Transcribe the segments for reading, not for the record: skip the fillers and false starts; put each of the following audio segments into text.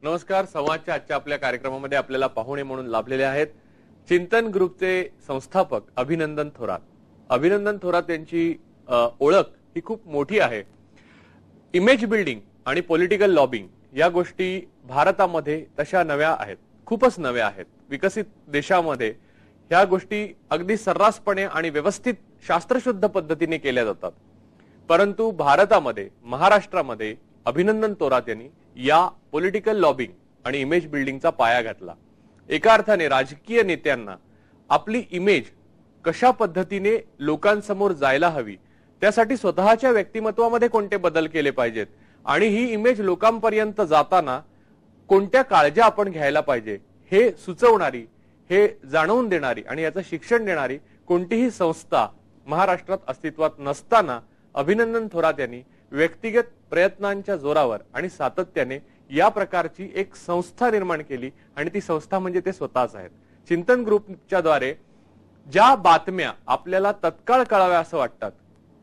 नमस्कार. संवादच्या आजच्या आपल्या कार्यक्रमामध्ये आपल्याला पाहुणे म्हणून लाभलेले आहेत चिंतन ग्रुपचे संस्थापक अभिनंदन थोरात. अभिनंदन थोरात यांची ओळख ही खूप मोठी आहे. इमेज बिल्डिंग आणि पॉलिटिकल लॉबिंग या गोष्टी भारतामध्ये तशा नव्या आहेत, खूपच नव्या आहेत. विकसित देशामध्ये ह्या गोष्टी अगदी सर्रासपणे आणि व्यवस्थित शास्त्रशुद्ध पद्धतीने केल्या जातात. परंतु भारतामध्ये, महाराष्ट्रामध्ये अभिनंदन थोरात यांनी या पॉलिटिकल लॉबिंग आणि इमेज बिल्डिंगचा पाया घातला. एका अर्थाने राजकीय नेत्यांना आपली इमेज कशा पद्धतीने लोकांसमोर जायला हवी, त्यासाठी स्वतःच्या व्यक्तिमत्वामध्ये कोणते बदल केले पाहिजेत आणि ही इमेज लोकांपर्यंत जाताना कोणत्या काळज्या आपण घ्यायला पाहिजे हे सुचवणारी, हे जाणवून देणारी आणि याचं शिक्षण देणारी कोणतीही संस्था महाराष्ट्रात अस्तित्वात नसताना अभिनंदन थोरात यांनी व्यक्तिगत प्रयत्नांच्या जोरावर आणि सातत्याने या प्रकारची एक संस्था निर्माण केली आणि ती संस्था म्हणजे ते स्वतःच आहेत. चिंतन ग्रुपच्या द्वारे ज्या बातम्या आपल्याला तत्काळ कळाव्या असं वाटतात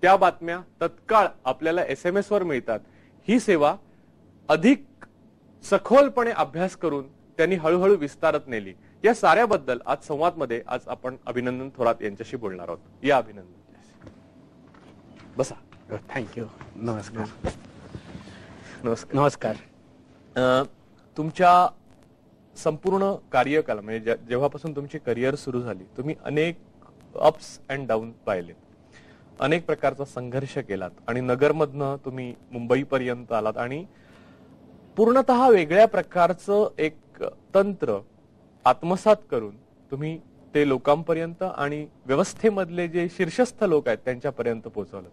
त्या बातम्या तत्काळ आपल्याला SMS वर मिळतात. ही सेवा अधिक सखोलपणे अभ्यास करून त्यांनी हळूहळू विस्तारत नेली. या साऱ्याबद्दल आज संवादमध्ये आज आपण अभिनंदन थोरात यांच्याशी बोलणार आहोत. या अभिनंदन, बसा. थँक्यू. नमस्कार. नमस्कार. नमस्कार. तुमच्या संपूर्ण कार्यकाल म्हणजे जेव्हापासून तुमची करिअर सुरू झाली, तुम्ही अनेक अप्स अँड डाऊन पाहिले, अनेक प्रकारचा संघर्ष केलात आणि नगरमधनं तुम्ही मुंबईपर्यंत आलात आणि पूर्णतः वेगळ्या प्रकारचं एक तंत्र आत्मसात करून तुम्ही ते लोकांपर्यंत आणि व्यवस्थेमधले जे शीर्षस्थ लोक आहेत त्यांच्यापर्यंत पोहोचवलं.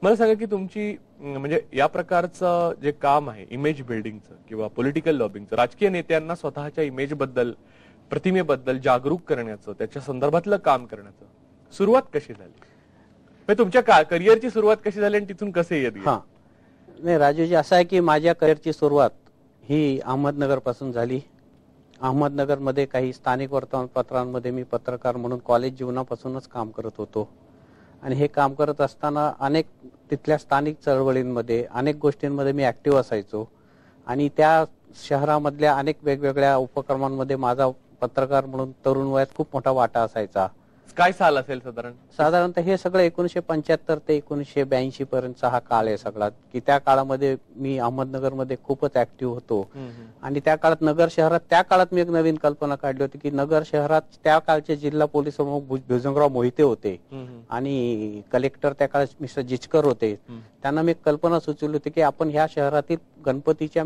मला सांगा की तुमची म्हणजे या प्रकारचं जे काम आहे इमेज बिल्डिंगचं किंवा पॉलिटिकल लॉबिंगचं, राजकीय नेत्यांना स्वतःच्या इमेज बद्दल, प्रतिमेबद्दल जागरूक करण्याचं, त्याच्या संदर्भातलं काम करण्याचं सुरुवात कशी झाली? म्हणजे तुमच्या करिअरची सुरुवात कशी झाली आणि तिथून कसे येत गेले? नाही राजूजी, असं आहे की माझ्या करिअरची सुरुवात ही अहमदनगर पासून झाली. अहमदनगरमध्ये काही स्थानिक वर्तमानपत्रांमध्ये मी पत्रकार म्हणून कॉलेज जीवनापासूनच काम करत होतो आणि हे काम करत असताना अनेक तिथल्या स्थानिक चळवळींमध्ये, अनेक गोष्टींमध्ये मी ऍक्टिव्ह असायचो आणि त्या शहरामधल्या अनेक वेगवेगळ्या उपक्रमांमध्ये माझा पत्रकार म्हणून तरुण वयात खूप मोठा वाटा असायचा. काय साल असेल साधारणतः हे सगळं 1975 ते 1982 पर्यंतचा हा काळ आहे सगळा, की त्या काळामध्ये मी अहमदनगरमध्ये खूपच ऍक्टिव्ह होतो. आणि त्या काळात नगर शहरात, त्या काळात मी एक नवीन कल्पना काढली होती की नगर शहरात त्या काळचे जिल्हा पोलीस प्रमुख भुजंगराव मोहिते होते आणि कलेक्टर त्या काळात मिस्टर जिचकर होते. त्यांना मी एक कल्पना सुचवली होती की आपण ह्या शहरातील गणपतीच्या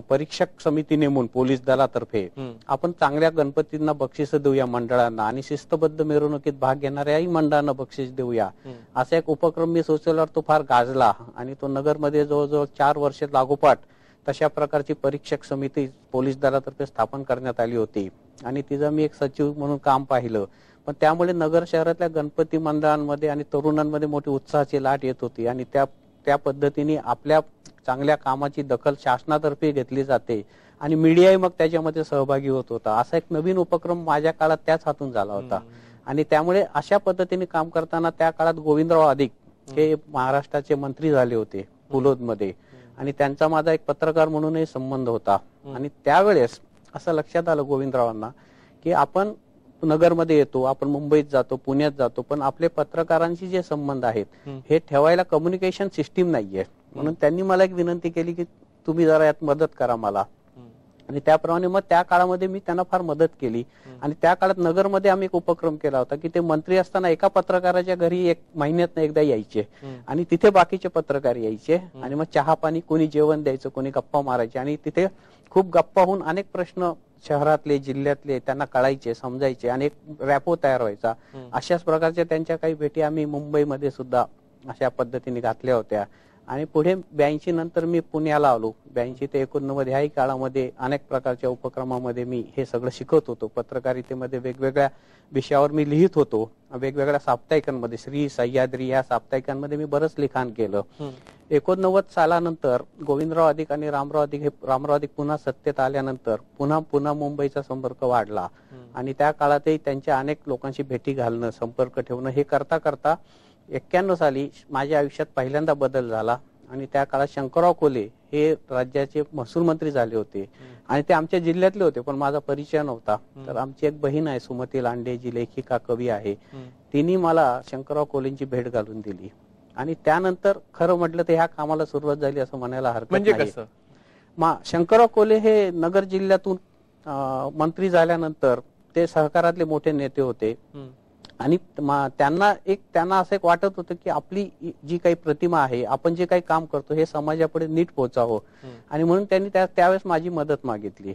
परीक्षक समिती नेमून पोलीस दलातर्फे आपण चांगल्या गणपतींना बक्षीस देऊया मंडळांना आणि शिस्तबद्ध मिरवणुकीत भाग घेणाऱ्याही मंडळांना बक्षीस देऊया. असा एक उपक्रम मी सुचवल्यावर तो फार गाजला आणि तो नगरमध्ये जवळजवळ 4 वर्ष लागोपाठ तशा प्रकारची परीक्षक समिती पोलीस दलातर्फे स्थापन करण्यात आली होती आणि तिचं मी एक सचिव म्हणून काम पाहिलं. पण त्यामुळे नगर शहरातल्या गणपती मंडळांमध्ये आणि तरुणांमध्ये मोठी उत्साहाची लाट येत होती आणि त्या पद्धतीने आपल्या चांगल्या कामाची दखल शासनातर्फे घेतली जाते आणि मीडियाही मग त्याच्यामध्ये सहभागी होत होता. असा एक नवीन उपक्रम माझ्या काळात त्याच हातून झाला होता आणि त्यामुळे अशा पद्धतीने काम करताना त्या काळात गोविंदराव अधिक हे महाराष्ट्राचे मंत्री झाले होते पुलोदमध्ये आणि त्यांचा माझा एक पत्रकार म्हणूनही संबंध होता. आणि त्यावेळेस असं लक्षात आलं गोविंदरावांना की आपण नगरमध्ये येतो, आपण मुंबईत जातो, पुण्यात जातो, पण आपले पत्रकारांशी जे संबंध आहेत हे ठेवायला कम्युनिकेशन सिस्टीम नाहीये. म्हणून त्यांनी मला एक विनंती केली की तुम्ही जरा यात मदत करा मला आणि त्याप्रमाणे मग त्या काळामध्ये मी त्यांना फार मदत केली. आणि त्या काळात नगरमध्ये आम्ही एक उपक्रम केला होता की ते मंत्री असताना एका पत्रकाराच्या घरी 1 महिन्यात एकदा यायचे आणि तिथे बाकीचे पत्रकार यायचे आणि मग चहा पाणी, कोणी जेवण द्यायचं, कोणी गप्पा मारायचे आणि तिथे खूप गप्पा होऊन अनेक प्रश्न शहरातले, जिल्ह्यातले त्यांना कळायचे, समजायचे आणि एक रॅपो तयार व्हायचा. अशाच प्रकारच्या त्यांच्या काही भेटी आम्ही मुंबईमध्ये सुद्धा अशा पद्धतीने घातल्या होत्या. आणि पुढे 82 नंतर मी पुण्याला आलो. 82 ते 89 ह्याही काळामध्ये अनेक प्रकारच्या उपक्रमामध्ये मी हे सगळं शिकत होतो. पत्रकारितेमध्ये वेगवेगळ्या विषयावर मी लिहित होतो. वेगवेगळ्या साप्ताहिकांमध्ये, श्री, सह्याद्री या साप्ताहिकांमध्ये मी बरंच लिखाण केलं. 89 सालानंतर गोविंदराव अधिक आणि रामराव अधिक पुन्हा सत्तेत आल्यानंतर पुन्हा मुंबईचा संपर्क वाढला आणि त्या काळातही त्यांच्या अनेक लोकांशी भेटी घालणं, संपर्क ठेवणं हे करता करता 91 साली माझ्या आयुष्यात पहिल्यांदा बदल झाला आणि त्या काळात शंकरराव कोले हे राज्याचे महसूल मंत्री झाले होते आणि ते आमच्या जिल्ह्यातले होते, पण माझा परिचय नव्हता. तर आमची एक बहीण आहे सुमती लांडे, जी लेखिका कवी आहे, तिने मला शंकरराव कोल्हेंची भेट घालून दिली आणि त्यानंतर खरं म्हटलं तर ह्या कामाला सुरुवात झाली असं म्हणायला हरकत म्हणजे नाही. कसं? शंकरराव कोल्हे हे नगर जिल्ह्यातून मंत्री झाल्यानंतर ते सहकारातले मोठे नेते होते आणि त्यांना असं एक वाटत होतं की आपली जी काही प्रतिमा आहे, आपण जे काही काम करतो हे समाजापुढे नीट पोहोचावं आणि म्हणून त्यांनी त्यावेळेस माझी मदत मागितली.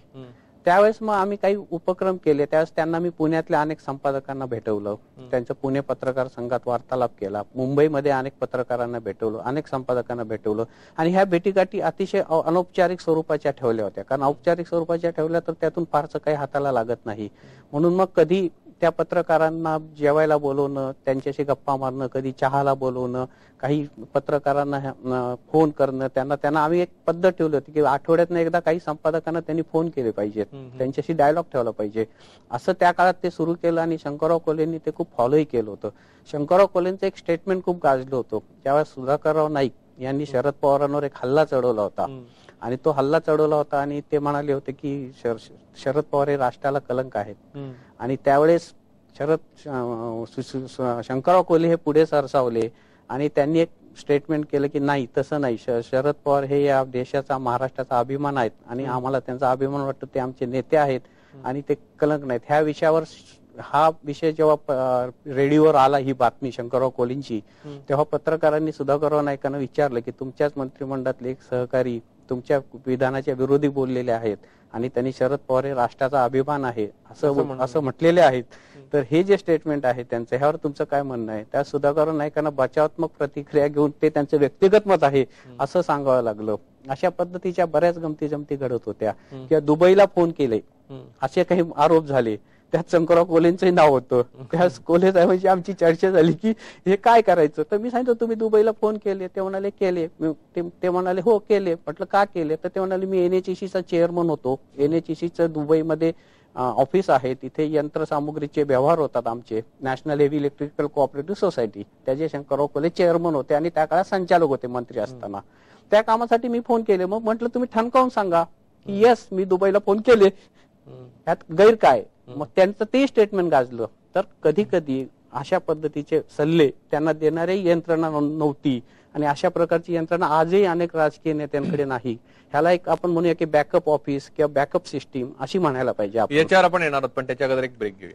त्यावेळेस मग आम्ही काही उपक्रम केले. त्यावेळेस त्यांना मी पुण्यातल्या अनेक संपादकांना भेटवलं, त्यांच्या पुणे पत्रकार संघात वार्तालाप केला, मुंबईमध्ये अनेक पत्रकारांना भेटवलं, अनेक संपादकांना भेटवलं आणि ह्या भेटीगाठी अतिशय अनौपचारिक स्वरूपाच्या ठेवल्या होत्या. कारण औपचारिक स्वरूपाच्या ठेवल्या तर त्यातून फारसं काही हाताला लागत नाही. म्हणून मग कधी त्या पत्रकारांना जेवायला बोलवणं, त्यांच्याशी गप्पा मारणं, कधी चहाला बोलवणं, काही पत्रकारांना फोन करणं, त्यांना आम्ही एक पद्धत ठेवली होती की आठवड्यातनं एकदा काही संपादकांना त्यांनी फोन केले पाहिजेत, त्यांच्याशी डायलॉग ठेवला पाहिजे. असं त्या काळात ते सुरू केलं आणि शंकरराव कोल्हेंनी ते खूप फॉलोही केलं होतं. शंकरराव कोल्हेंचं एक स्टेटमेंट खूप गाजलं होतं. त्यावेळेस सुधाकरराव नाईक यांनी शरद पवारांवर एक हल्ला चढवला होता आणि तो हल्ला चढवला होता आणि ते म्हणाले होते की शरद पवार हे राष्ट्राला कलंक आहेत आणि त्यावेळेस शंकरराव कोल्हे हे पुढे सरसावले आणि त्यांनी एक स्टेटमेंट केलं की नाही, तसं नाही, शरद पवार हे या देशाचा, महाराष्ट्राचा अभिमान आहेत आणि आम्हाला त्यांचा अभिमान वाटतो, ते आमचे नेते आहेत आणि ते कलंक नाहीत. ह्या विषयावर हा विषय जेव्हा रेडिओवर आला, ही बातमी शंकरराव कोल्हेंची, तेव्हा पत्रकारांनी सुधाकरराव नाईकांना विचारलं की तुमच्याच मंत्रिमंडळातले एक सहकारी तुमच्या विधानाच्या विरोधी बोललेले आहेत आणि त्यांनी शरद पवार हे राष्ट्राचा अभिमान आहे असं म्हटलेले आहेत, तर हे जे स्टेटमेंट आहे त्यांचं, ह्यावर तुमचं काय म्हणणं आहे? त्या सुधाकरराव नाईकांना बचावात्मक प्रतिक्रिया घेऊन ते त्यांचं व्यक्तिगत मत आहे असं सांगावं लागलं. अशा पद्धतीच्या बऱ्याच गमती जमती घडत होत्या. किंवा दुबईला फोन केले असे काही आरोप झाले, त्यात शंकरराव कोल्हेंचंही नाव होतं. त्या कोल्हे साहेबांची आमची चर्चा झाली की हे काय करायचं. तर मी सांगितलं तुम्ही दुबईला फोन केले? ते म्हणाले केले. ते म्हणाले हो केले. म्हटलं का केले? तर ते म्हणाले मी NHECचा चेअरमन होतो, NHECचं दुबईमध्ये ऑफिस आहे, तिथे यंत्रसामुग्रीचे व्यवहार होतात आमचे, national heavy electrical cooperative society, त्याचे शंकरराव कोल्हे चेअरमन होते आणि त्या काळात संचालक होते मंत्री असताना. त्या कामासाठी मी फोन केले. मग म्हटलं तुम्ही ठणकावून सांगा की येस मी दुबईला फोन केले, यात गैर काय? मग त्यांचं ते स्टेटमेंट गाजलं. तर कधी कधी अशा पद्धतीचे सल्ले त्यांना देणारी यंत्रणा नव्हती आणि अशा प्रकारची यंत्रणा आजही अनेक राजकीय नेत्यांकडे नाही. ह्याला एक आपण म्हणूया की बॅकअप ऑफिस किंवा बॅकअप सिस्टीम अशी म्हणायला पाहिजे. याच्यावर आपण येणार आहोत, पण त्याच्या अगोदर एक ब्रेक घेऊया.